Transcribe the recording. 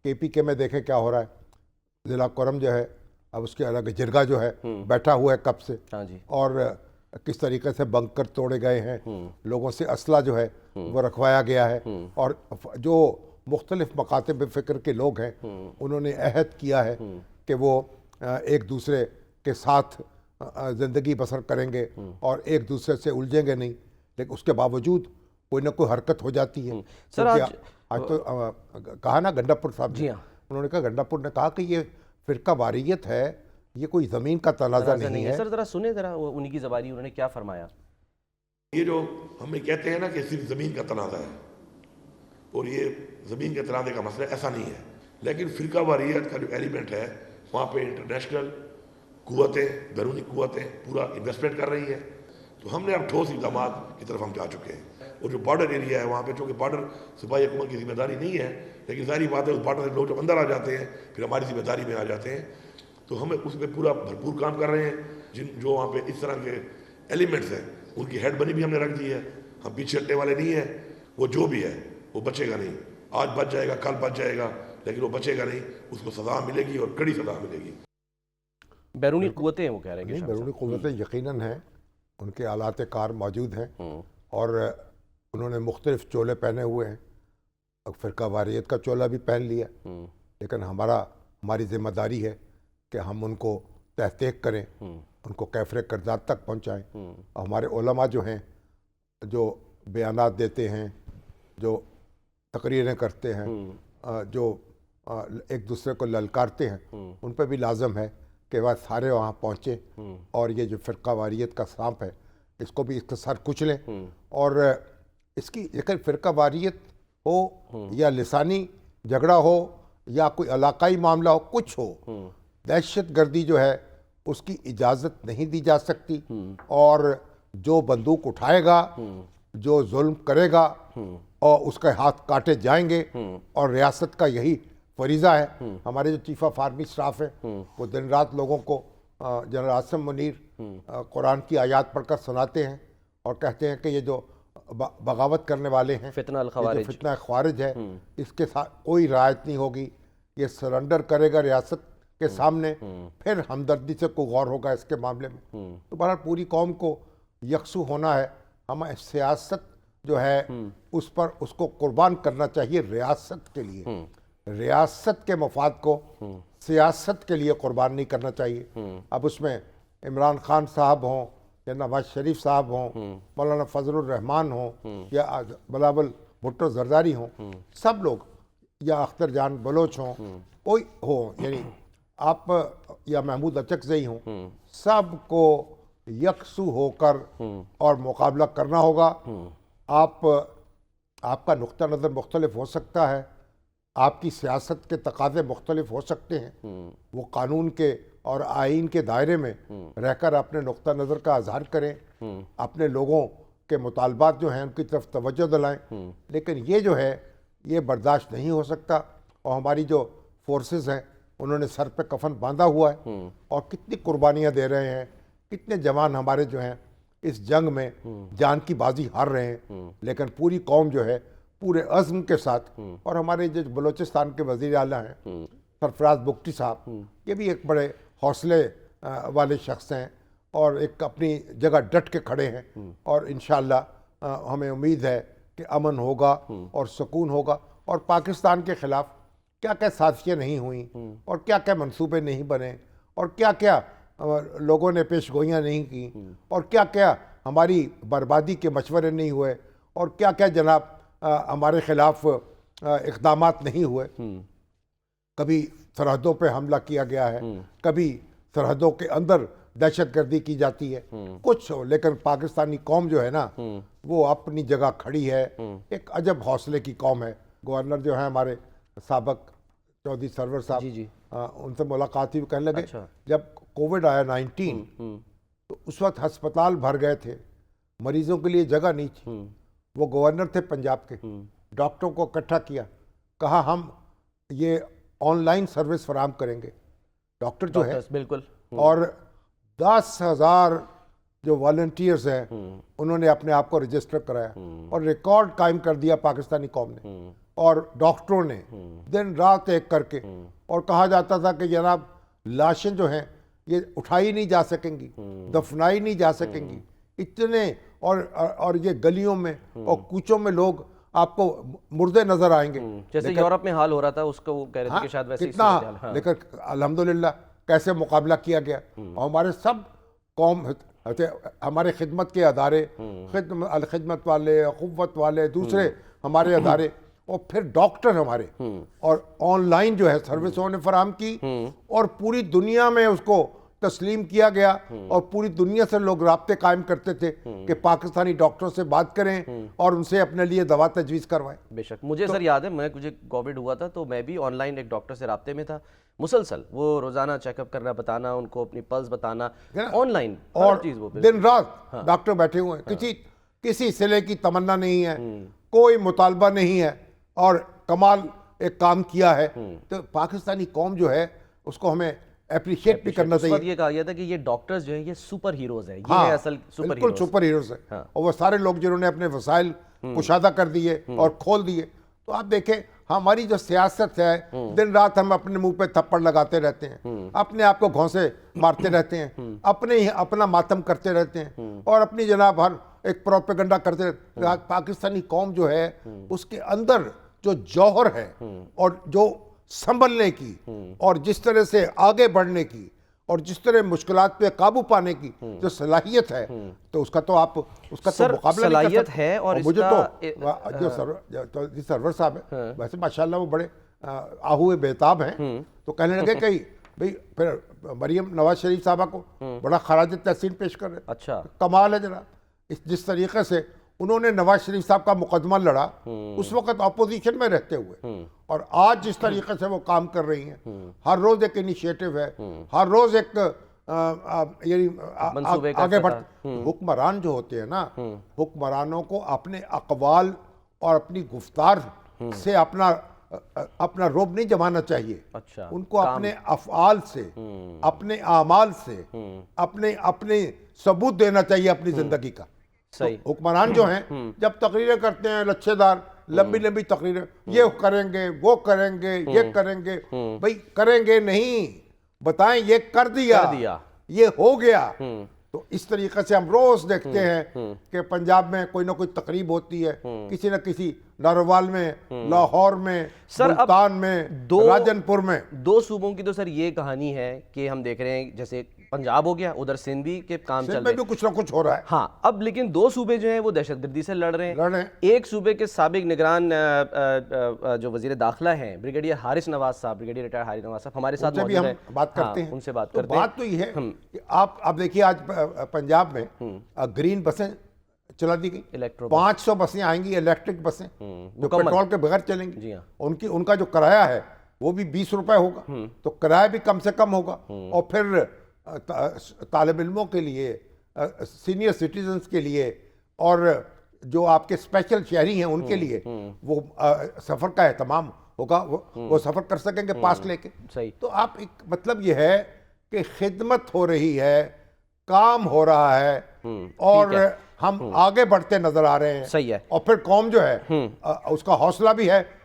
KPK में देखें क्या हो रहा है, ज़िला कोरम जो है अब उसके अलग जिरगा जो है बैठा हुआ है कब से, हाँ जी। और किस तरीके से बंकर तोड़े गए हैं, लोगों से असला जो है वो रखवाया गया है, और जो मुख्तलिफ मकातब फ़िक्र के लोग हैं उन्होंने अहद किया है कि वो एक दूसरे के साथ ज़िंदगी बसर करेंगे और एक दूसरे से उलझेंगे नहीं, लेकिन उसके बावजूद कोई ना कोई हरकत हो जाती है। सर आज तो कहा ना गंडापुर साहब जी ने, हाँ, उन्होंने कहा, गंडापुर ने कहा कि ये फ़िरका वारियत है, ये कोई ज़मीन का तनाज़ा नहीं है। सर ज़रा सुने ज़रा उन्हीं की ज़बानी उन्होंने क्या फरमाया। ये जो हमें कहते हैं ना कि सिर्फ ज़मीन का तनाज़ा है, और ये ज़मीन के तनाज़े का मसला ऐसा नहीं है, लेकिन फ़िरका वारियत का जो एलिमेंट है वहाँ पे इंटरनेशनल कुव्वतें, बैरूनी कुव्वतें पूरा इन्वेस्टमेंट कर रही हैं। तो हमने अब ठोस इक़दाम की तरफ हम जा चुके हैं, और जो बॉर्डर एरिया है वहाँ पे, चूँकि बॉर्डर सिपाही हुकूमत की जिम्मेदारी नहीं है, लेकिन सारी बात है उस बॉर्डर से लोग जब अंदर आ जाते हैं फिर हमारी जिम्मेदारी में आ जाते हैं, तो हमें उसमें पूरा भरपूर काम कर रहे हैं। जो वहाँ पे इस तरह के एलिमेंट्स हैं उनकी हेड बनी भी हमने रख दी है, हम पीछे हटने वाले नहीं हैं। वो जो भी है वो बचेगा नहीं, आज बच जाएगा कल बच जाएगा, लेकिन वो बचेगा नहीं, उसको सज़ा मिलेगी और कड़ी सज़ा मिलेगी। बैरूनी कुव्वतें वो कह रहे हैं, बैरूनी कुव्वतें यकीनन हैं, उनके आलात कार मौजूद हैं, और उन्होंने मुख्तलिफ चोले पहने हुए हैं, फ़िरका वारियत का चोला भी पहन लिया, लेकिन हमारी ज़िम्मेदारी है कि हम उनको तहक़ीक़ करें, उनको कैफ़रे करदाद तक पहुँचाएँ। और हमारे उलमा जो हैं, जो बयानात देते हैं, जो तकरीरें करते हैं, जो एक दूसरे को ललकारते हैं, उन पर भी लाजम है कि वह सारे वहाँ पहुँचे और ये जो फ़िरका वारियत का सांप है इसको भी इसके सर कुचलें। और इसकी लेकिन फ़िरका वारियत हो या लिसानी झगड़ा हो या कोई इलाकाई मामला हो, कुछ हो, दहशत गर्दी जो है उसकी इजाज़त नहीं दी जा सकती, और जो बंदूक उठाएगा, जो जुल्म करेगा, और उसके हाथ काटे जाएंगे। और रियासत का यही फरीज़ा है। हमारे जो चीफ ऑफ आर्मी स्टाफ है वो दिन रात लोगों को जनरल आसिम मुनीर कुरान की आयत पढ़कर सुनाते हैं और कहते हैं कि ये जो बगावत करने वाले हैं, फितना ख़वारिज है, इसके साथ कोई रायत नहीं होगी, ये सरेंडर करेगा रियासत के सामने, फिर हमदर्दी से कोई गौर होगा इसके मामले में। तो बहरहाल पूरी कौम को यकसू होना है, हमें सियासत जो है उस पर उसको कुर्बान करना चाहिए रियासत के लिए, रियासत के मफाद को सियासत के लिए कुर्बान नहीं करना चाहिए। अब उसमें इमरान खान साहब हों या नवाज शरीफ साहब हों, मौलाना फजलुर रहमान हों या बिलावल भुट्टो जरदारी हों, सब लोग, या अख्तर जान बलोच हों, कोई हो, यानी आप या महमूद अचकज़ई हों, सब को यकसू होकर और मुकाबला करना होगा। आपका नुक्ता नज़र मुख्तलिफ हो सकता है, आपकी सियासत के तकाज़े मुख्तलिफ हो सकते हैं, वो कानून के और आइन के दायरे में रहकर अपने नुक्ता नज़र का इजहार करें, अपने लोगों के मुतालबात जो हैं उनकी तरफ तवज्जो दिलाएं, लेकिन ये जो है ये बर्दाश्त नहीं हो सकता। और हमारी जो फोर्सेस हैं उन्होंने सर पे कफन बांधा हुआ है और कितनी कुर्बानियाँ दे रहे हैं, कितने जवान हमारे जो हैं इस जंग में जान की बाजी हार रहे हैं, लेकिन पूरी कौम जो है पूरे अज़्म के साथ, और हमारे जो बलूचिस्तान के वज़ीर आला हैं सरफराज बुगटी साहब, ये भी एक बड़े हौसले वाले शख्स हैं और एक अपनी जगह डट के खड़े हैं, और इंशाअल्लाह हमें उम्मीद है कि अमन होगा और सुकून होगा। और पाकिस्तान के ख़िलाफ़ क्या क्या साजिशें नहीं हुई और क्या क्या मंसूबे नहीं बने और क्या क्या लोगों ने पेशगोइयाँ नहीं की और क्या क्या हमारी बर्बादी के मशवरे नहीं हुए और क्या क्या जनाब हमारे ख़िलाफ़ इक़दामात नहीं हुए। कभी सरहदों पे हमला किया गया है, कभी सरहदों के अंदर दहशत गर्दी की जाती है, कुछ हो, लेकिन पाकिस्तानी कौम जो है ना वो अपनी जगह खड़ी है, एक अजब हौसले की कौम है। गवर्नर जो है हमारे साबक चौधरी सरवर साहब, उनसे मुलाकात हुई, कहने लगे जब कोविड आया 19 तो उस वक्त अस्पताल भर गए थे, मरीजों के लिए जगह नहीं थी। वो गवर्नर थे पंजाब के, डॉक्टरों को इकट्ठा किया, कहा हम ये ऑनलाइन सर्विस फराहम करेंगे, डॉक्टर जो है बिल्कुल, और 10,000 जो वॉलंटियर्स हैं उन्होंने अपने आप को रजिस्टर कराया और रिकॉर्ड कायम कर दिया पाकिस्तानी कौम ने। और डॉक्टरों ने दिन रात एक करके, और कहा जाता था कि जनाब लाशें जो हैं ये उठाई नहीं जा सकेंगी, दफनाई नहीं जा सकेंगी, इतने और ये गलियों में और कूचों में लोग आपको मुर्दे नजर आएंगे। जैसे यूरोप में हाल हो रहा था उसको वो कह रहे थे कि शायद वैसे ही कितना, सूरत हाल, हाँ। लेकिन अल्हम्दुलिल्लाह कैसे मुकाबला किया गया, और हमारे सब कौम, हमारे खिदमत के अदारे, खिदमत वाले, क़ुव्वत वाले, दूसरे हमारे अदारे, और फिर डॉक्टर हमारे, और ऑनलाइन जो है सर्विस उन्होंने फराहम की, और पूरी दुनिया में उसको तस्लीम किया गया, और पूरी दुनिया से लोग राब्ते कायम करते थे कि पाकिस्तानी डॉक्टरों से बात करें और उनसे अपने लिए दवा तजवीज़ करवाएं। बेशक मुझे सर याद है, मुझे कोविड हुआ था तो मैं भी ऑनलाइन एक डॉक्टर से राब्ते में था, मुसलसल वो रोजाना चेकअप करना, बताना उनको, अपनी पल्स बताना ऑनलाइन, और चीज वो दिन रात डॉक्टर बैठे हुए हैं, किसी सिले की तमन्ना नहीं है, कोई मुतालबा नहीं है, और कमाल एक काम किया है। तो पाकिस्तानी कौम जो है उसको हमें अप्रिशिएट भी करना चाहिए। ये कहा गया था कि ये डॉक्टर्स जो है ये सुपर हीरोज है, ये हाँ, है असल सुपर बिल्कुल हीरोज। सुपर हीरोज है। हाँ। और वो सारे लोग जिन्होंने अपने वसाइल कुशादा कर दिए और खोल दिए। तो आप देखें हमारी जो सियासत है, दिन रात हम अपने मुंह पे थप्पड़ लगाते रहते हैं, अपने आप को घौंसे मारते रहते हैं, अपने ही अपना मातम करते रहते हैं, और अपनी जनाब हर एक प्रोपेगेंडा करते रहते हैं। पाकिस्तानी कौम जो है उसके अंदर जो जौहर है और जो संभलने की और जिस तरह से आगे बढ़ने की और जिस तरह मुश्किलात पे काबू पाने की जो सलाहियत है, तो उसका तो आप उसका तो मुकाबला नहीं कर सलाहियत सकते। है। और मुझे इसका तो जो सरवर साहब है, वैसे माशाल्लाह वो बड़े आहुए बेताब हैं, तो कहने लगे कि भाई फिर मरियम नवाज शरीफ साहबा को बड़ा खराज तहसीन पेश कर रहे। अच्छा, कमाल है जरा, जिस तरीके से उन्होंने नवाज शरीफ साहब का मुकदमा लड़ा उस वक्त अपोजिशन में रहते हुए, और आज जिस तरीके से वो काम कर रही हैं, हर रोज एक इनिशिएटिव है, हर रोज एक आगे बढ़। हुक्मरान जो होते हैं ना, हुक्मरानों को अपने अकवाल और अपनी गुफ्तार से अपना रोब नहीं जमाना चाहिए। अच्छा, उनको अपने अफ़आल से, अपने आमाल से, अपने सबूत देना चाहिए अपनी जिंदगी का। सही। तो हुक्मरान जो हैं जब तकरीरें करते हैं लच्छेदार लंबी लंबी तकरीरें, ये करेंगे वो करेंगे ये करेंगे, भाई करेंगे नहीं, बताएं ये कर दिया, ये हो गया। तो इस तरीके से हम रोज देखते हैं कि पंजाब में कोई ना कोई तकरीब होती है, किसी न किसी नारोवाल में, लाहौर में, मुल्तान में, राजनपुर में। दो सूबों की तो सर ये कहानी है कि हम देख रहे हैं, जैसे पंजाब हो गया, उधर सिंध भी के काम चल रहे हैं, कुछ ना कुछ हो रहा है। हाँ, अब लेकिन दो सूबे जो हैं वो दहशतगर्दी से लड़ रहे हैं। एक सूबे के साबिक निगरान जो वजीर दाखिला हैं ब्रिगेडियर हारिस नवाज साहब, ब्रिगेडियर रिटायर्ड हारिस नवाज साहब हमारे साथ मौजूद हैं, बात करते हैं, उनसे बात करते हैं। बात तो ये है कि आप देखिए आज पंजाब में ग्रीन बसें चला दी गई, 500 बसें आएंगी इलेक्ट्रिक बसें जो पेट्रोल के बगैर चलेंगी। जी हाँ। उनका जो किराया है वो भी 20 रुपए होगा, तो किराया भी कम से कम होगा। और फिर तालिब इल्मों के लिए, सीनियर सिटीजन्स के लिए, और जो आपके स्पेशल शहरी हैं उनके लिए वो सफ़र का एहतमाम होगा, वो सफ़र कर सकेंगे पास लेके। सही। तो आप एक मतलब ये है कि खिदमत हो रही है, काम हो रहा है, और हम आगे बढ़ते नजर आ रहे हैं। सही है। और फिर कौम जो है उसका हौसला भी है